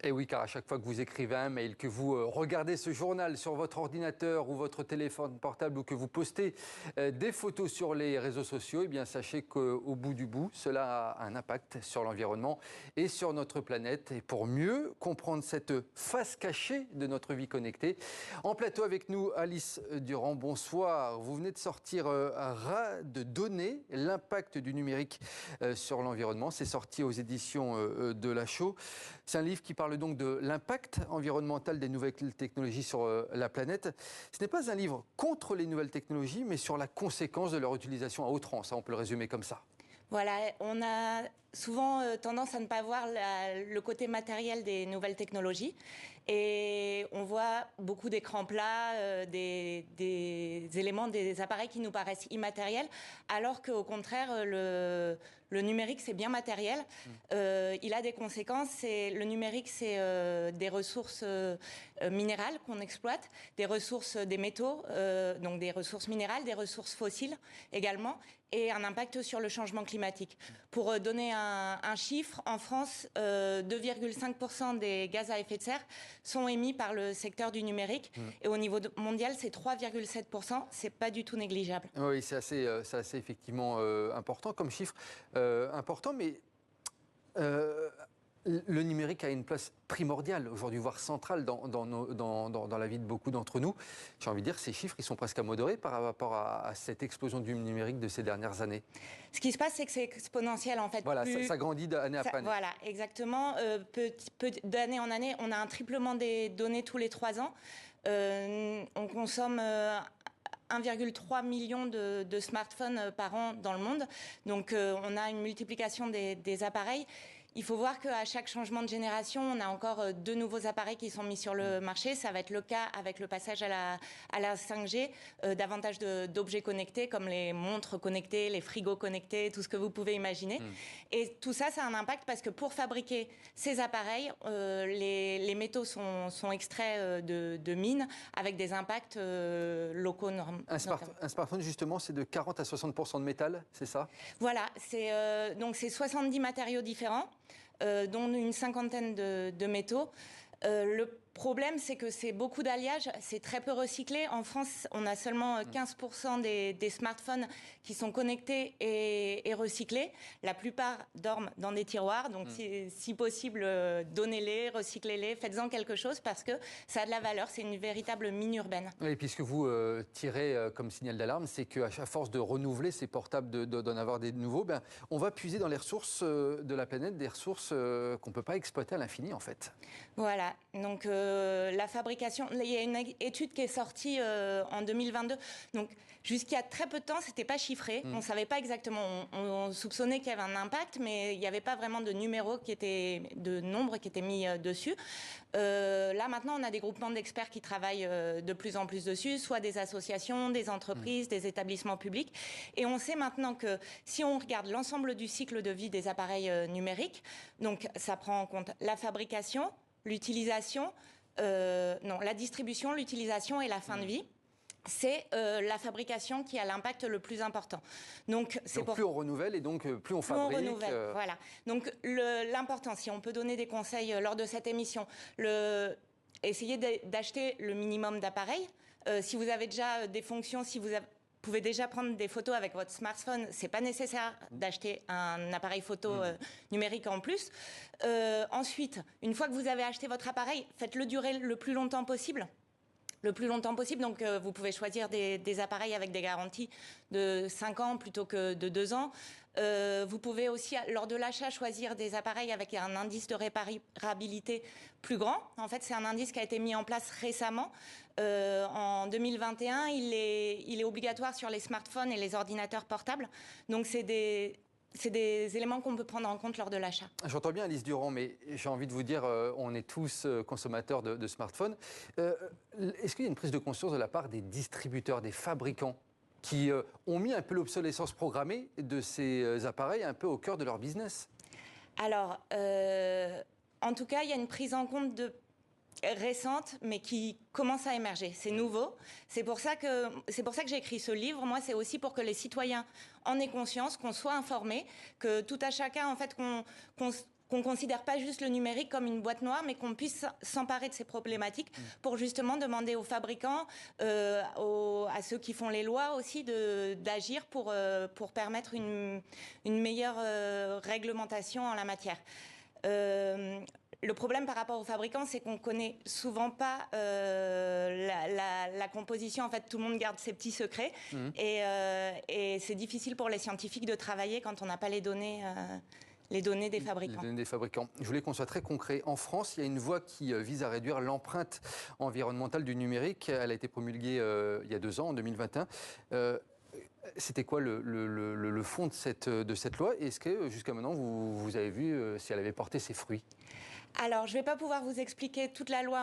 Et oui, car à chaque fois que vous écrivez un mail, que vous regardez ce journal sur votre ordinateur ou votre téléphone portable ou que vous postez des photos sur les réseaux sociaux, eh bien sachez qu'au bout du bout, cela a un impact sur l'environnement et sur notre planète. Et pour mieux comprendre cette face cachée de notre vie connectée, en plateau avec nous, Alice Durand, bonsoir. Vous venez de sortir un ras de données, l'impact du numérique sur l'environnement. C'est sorti aux éditions de Lachaud. C'est un livre qui parle donc de l'impact environnemental des nouvelles technologies sur la planète. Ce n'est pas un livre contre les nouvelles technologies, mais sur la conséquence de leur utilisation à outrance. On peut le résumer comme ça. Voilà, on a souvent tendance à ne pas voir le côté matériel des nouvelles technologies. Et on voit beaucoup d'écrans plats, des éléments, des appareils qui nous paraissent immatériels, alors qu'au contraire, le numérique, c'est bien matériel. Il a des conséquences. Le numérique, c'est des ressources minérales qu'on exploite, des ressources des métaux, donc des ressources minérales, des ressources fossiles également, et un impact sur le changement climatique. Pour donner un chiffre, en France, 2,5% des gaz à effet de serre sont émis par le secteur du numérique. Et au niveau mondial, c'est 3,7%. C'est pas du tout négligeable. Oui, c'est assez effectivement important comme chiffre. Important, mais le numérique a une place primordiale aujourd'hui, voire centrale dans la vie de beaucoup d'entre nous. J'ai envie de dire, ces chiffres, ils sont presque à modérer par rapport à cette explosion du numérique de ces dernières années. Ce qui se passe, c'est que c'est exponentiel en fait. Voilà, ça grandit d'année après année. Voilà, exactement. D'année en année, on a un triplement des données tous les 3 ans. On consomme 1,3 million de smartphones par an dans le monde. Donc on a une multiplication des appareils. Il faut voir qu'à chaque changement de génération, on a encore 2 nouveaux appareils qui sont mis sur le marché. Ça va être le cas avec le passage à la 5G, davantage d'objets connectés comme les montres connectées, les frigos connectés, tout ce que vous pouvez imaginer. Et tout ça, ça a un impact parce que pour fabriquer ces appareils, les métaux sont extraits de mines avec des impacts locaux. Un smartphone, justement, c'est de 40 à 60% de métal, c'est ça? Voilà, donc c'est 70 matériaux différents. Dont une cinquantaine de métaux. Le problème, c'est que c'est beaucoup d'alliage, c'est très peu recyclé. En France, on a seulement 15% des smartphones qui sont connectés et recyclés. La plupart dorment dans des tiroirs, donc si possible, donnez-les, recyclez-les, faites-en quelque chose parce que ça a de la valeur, c'est une véritable mine urbaine. Et puis ce que vous tirez comme signal d'alarme, c'est qu'à force de renouveler ces portables, d'en avoir des nouveaux, on va puiser dans les ressources de la planète, des ressources qu'on ne peut pas exploiter à l'infini en fait. Voilà, donc la fabrication, il y a une étude qui est sortie en 2022. Donc jusqu'à très peu de temps, c'était pas chiffré. On savait pas exactement. On soupçonnait qu'il y avait un impact, mais il n'y avait pas vraiment de nombres qui étaient mis dessus. Là maintenant, on a des groupements d'experts qui travaillent de plus en plus dessus, soit des associations, des entreprises, des établissements publics. Et on sait maintenant que si on regarde l'ensemble du cycle de vie des appareils numériques, donc ça prend en compte la fabrication, l'utilisation, la distribution, l'utilisation et la fin de vie. C'est la fabrication qui a l'impact le plus important. Donc plus on renouvelle et donc plus on fabrique. On renouvelle, voilà. Donc l'important, si on peut donner des conseils lors de cette émission, essayez d'acheter le minimum d'appareils. Si vous avez déjà des fonctions, si vous pouvez déjà prendre des photos avec votre smartphone. C'est pas nécessaire d'acheter un appareil photo numérique en plus. Ensuite, une fois que vous avez acheté votre appareil, faites-le durer le plus longtemps possible. Donc vous pouvez choisir des appareils avec des garanties de 5 ans plutôt que de 2 ans. Vous pouvez aussi, lors de l'achat, choisir des appareils avec un indice de réparabilité plus grand. En fait, c'est un indice qui a été mis en place récemment. En 2021, il est obligatoire sur les smartphones et les ordinateurs portables. Donc c'est des éléments qu'on peut prendre en compte lors de l'achat. J'entends bien Alice Durand, mais j'ai envie de vous dire, on est tous consommateurs de smartphones. Est-ce qu'il y a une prise de conscience de la part des distributeurs, des fabricants qui ont mis un peu l'obsolescence programmée de ces appareils un peu au cœur de leur business? Alors, en tout cas, il y a une prise en compte récente, mais qui commence à émerger. C'est nouveau. C'est pour ça que j'ai écrit ce livre. Moi, c'est aussi pour que les citoyens en aient conscience, qu'on soit informés, que tout à chacun, en fait, qu'on considère pas juste le numérique comme une boîte noire, mais qu'on puisse s'emparer de ces problématiques pour justement demander aux fabricants, à ceux qui font les lois aussi, d'agir pour permettre une meilleure réglementation en la matière. Le problème par rapport aux fabricants, c'est qu'on connaît souvent pas la composition. En fait, tout le monde garde ses petits secrets et c'est difficile pour les scientifiques de travailler quand on n'a pas les données des fabricants. Les données des fabricants. Je voulais qu'on soit très concret. En France, il y a une voie qui vise à réduire l'empreinte environnementale du numérique. Elle a été promulguée il y a 2 ans, en 2021. C'était quoi le fond de cette loi? Est-ce que jusqu'à maintenant, vous avez vu si elle avait porté ses fruits? Alors, je ne vais pas pouvoir vous expliquer toute la loi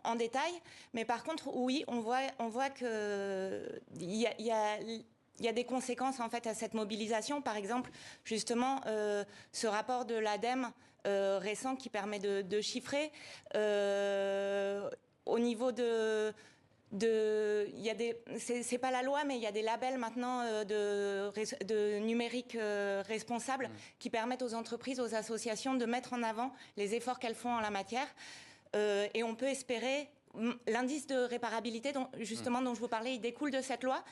en détail, mais par contre, oui, on voit qu'il y a des conséquences en fait à cette mobilisation. Par exemple, justement, ce rapport de l'ADEME récent qui permet de chiffrer au niveau c'est pas la loi, mais il y a des labels maintenant de numérique responsable qui permettent aux entreprises, aux associations de mettre en avant les efforts qu'elles font en la matière. Et on peut espérer l'indice de réparabilité, dont je vous parlais, il découle de cette loi.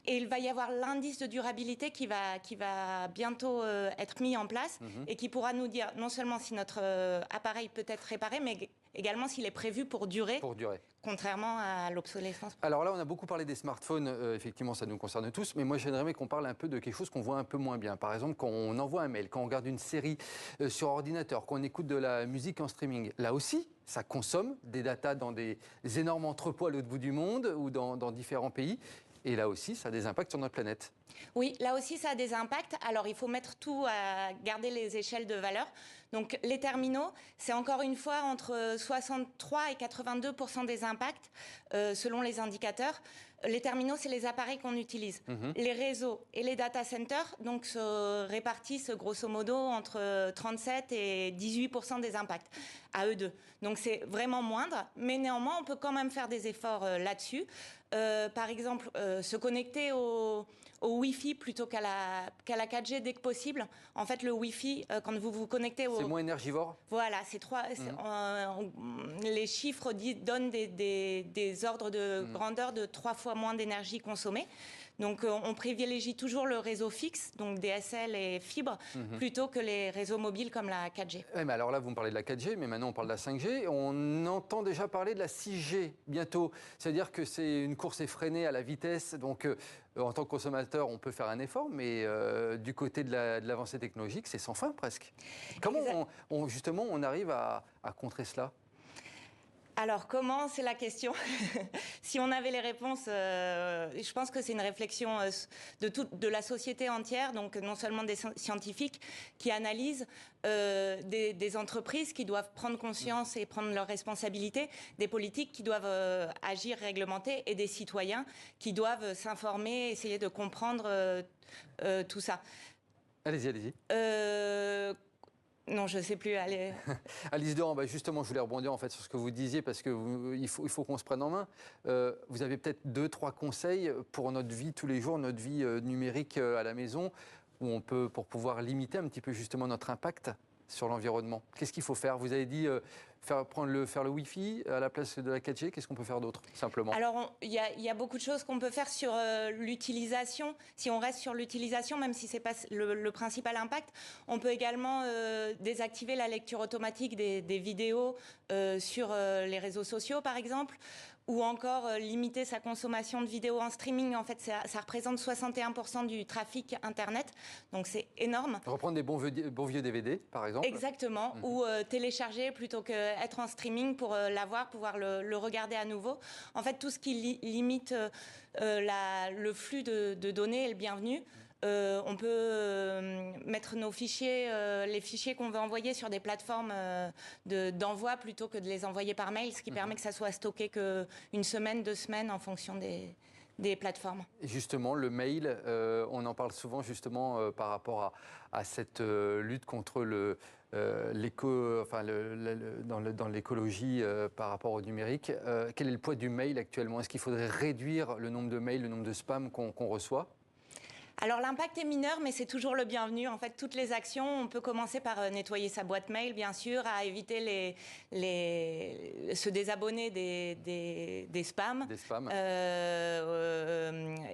Et il va y avoir l'indice de durabilité qui va bientôt être mis en place et qui pourra nous dire non seulement si notre appareil peut être réparé, mais également s'il est prévu pour durer. Contrairement à l'obsolescence. Alors là, on a beaucoup parlé des smartphones, effectivement, ça nous concerne tous, mais moi j'aimerais qu'on parle un peu de quelque chose qu'on voit un peu moins bien. Par exemple, quand on envoie un mail, quand on regarde une série sur ordinateur, quand on écoute de la musique en streaming, là aussi, ça consomme des datas dans des énormes entrepôts à l'autre bout du monde ou dans différents pays. Et là aussi, ça a des impacts sur notre planète. Oui, là aussi, ça a des impacts. Alors, il faut mettre tout à garder les échelles de valeur. Donc, les terminaux, c'est encore une fois entre 63 et 82% des impacts, selon les indicateurs. Les terminaux, c'est les appareils qu'on utilise. Les réseaux et les data centers donc, se répartissent grosso modo entre 37 et 18% des impacts à eux deux. Donc, c'est vraiment moindre. Mais néanmoins, on peut quand même faire des efforts là-dessus. Par exemple, se connecter au Wi-Fi plutôt qu'à la 4G dès que possible. En fait, le Wi-Fi, quand vous vous connectez au... C'est moins énergivore. Voilà, les chiffres donnent des ordres de grandeur de 3 fois moins d'énergie consommée. Donc, on privilégie toujours le réseau fixe, donc DSL et fibre, plutôt que les réseaux mobiles comme la 4G. Ouais, mais alors là, vous me parlez de la 4G, mais maintenant on parle de la 5G. On entend déjà parler de la 6G bientôt. C'est-à-dire que c'est une course effrénée à la vitesse. Donc, en tant que consommateur, on peut faire un effort, mais du côté de l'avancée technologique, c'est sans fin presque. Comment justement on arrive à contrer cela ? Alors, comment, c'est la question. Si on avait les réponses, je pense que c'est une réflexion de la société entière, donc non seulement des scientifiques qui analysent, des entreprises qui doivent prendre conscience et prendre leurs responsabilités, des politiques qui doivent agir, réglementer, et des citoyens qui doivent s'informer, essayer de comprendre tout ça. Allez-y. Non, je ne sais plus. Allez. Alice Doran, justement, je voulais rebondir en fait sur ce que vous disiez parce qu'il faut qu'on se prenne en main. Vous avez peut-être 2-3 conseils pour notre vie tous les jours, notre vie numérique à la maison, où on peut, pour pouvoir limiter un petit peu justement notre impact sur l'environnement. Qu'est-ce qu'il faut faire? Vous avez dit faire le Wi-Fi à la place de la 4G. Qu'est-ce qu'on peut faire d'autre, simplement? Alors, il y a beaucoup de choses qu'on peut faire sur l'utilisation. Si on reste sur l'utilisation, même si ce n'est pas le principal impact, on peut également désactiver la lecture automatique des vidéos sur les réseaux sociaux, par exemple, ou encore limiter sa consommation de vidéos en streaming. En fait, ça représente 61% du trafic Internet, donc c'est énorme. Reprendre des bons vieux DVD, par exemple. Exactement, ou télécharger plutôt qu'être en streaming pour pouvoir le regarder à nouveau. En fait, tout ce qui limite le flux de données est le bienvenu. On peut mettre nos fichiers, les fichiers qu'on veut envoyer sur des plateformes d'envoi plutôt que de les envoyer par mail, ce qui permet que ça soit stocké qu'une semaine, 2 semaines en fonction des plateformes. Et justement, le mail, on en parle souvent justement par rapport à cette lutte contre dans l'écologie par rapport au numérique. Quel est le poids du mail actuellement? Est-ce qu'il faudrait réduire le nombre de mails, le nombre de spams qu'on reçoit? Alors l'impact est mineur, mais c'est toujours le bienvenu. En fait, toutes les actions, on peut commencer par nettoyer sa boîte mail, bien sûr, à éviter se désabonner des spams. Des spams.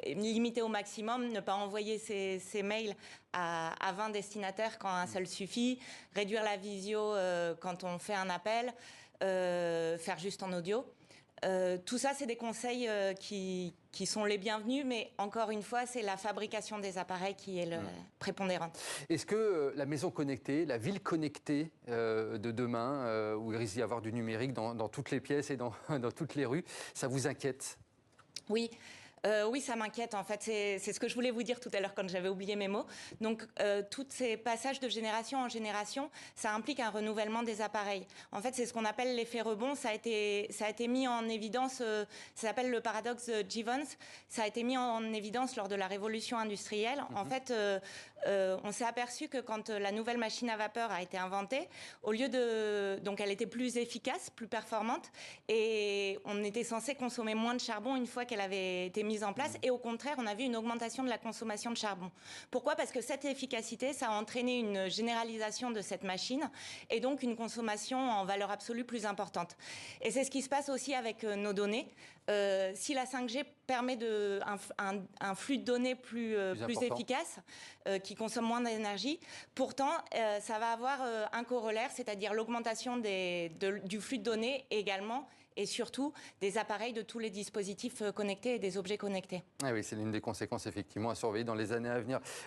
Limiter au maximum, ne pas envoyer ses mails à 20 destinataires quand un seul suffit. Réduire la visio quand on fait un appel. Faire juste en audio. Tout ça, c'est des conseils qui sont les bienvenus, mais encore une fois, c'est la fabrication des appareils qui est le prépondérant. Est-ce que la maison connectée, la ville connectée de demain, où il risque d'y avoir du numérique dans toutes les pièces et dans toutes les rues, ça vous inquiète? Oui. Oui, ça m'inquiète en fait. C'est ce que je voulais vous dire tout à l'heure quand j'avais oublié mes mots. Donc, tous ces passages de génération en génération, ça implique un renouvellement des appareils. En fait, c'est ce qu'on appelle l'effet rebond. Ça a été mis en évidence, ça s'appelle le paradoxe Jevons. Ça a été mis en évidence lors de la révolution industrielle. En fait, on s'est aperçu que quand la nouvelle machine à vapeur a été inventée, au lieu de... Donc, elle était plus efficace, plus performante, et on était censé consommer moins de charbon une fois qu'elle avait été mise en place, et au contraire, on a vu une augmentation de la consommation de charbon. Pourquoi? Parce que cette efficacité, ça a entraîné une généralisation de cette machine, et donc une consommation en valeur absolue plus importante. Et c'est ce qui se passe aussi avec nos données. Si la 5G permet un flux de données plus efficace, qui consomme moins d'énergie, pourtant, ça va avoir un corollaire, c'est-à-dire l'augmentation du flux de données également, et surtout des appareils de tous les dispositifs connectés et des objets connectés. Ah oui, c'est l'une des conséquences effectivement à surveiller dans les années à venir.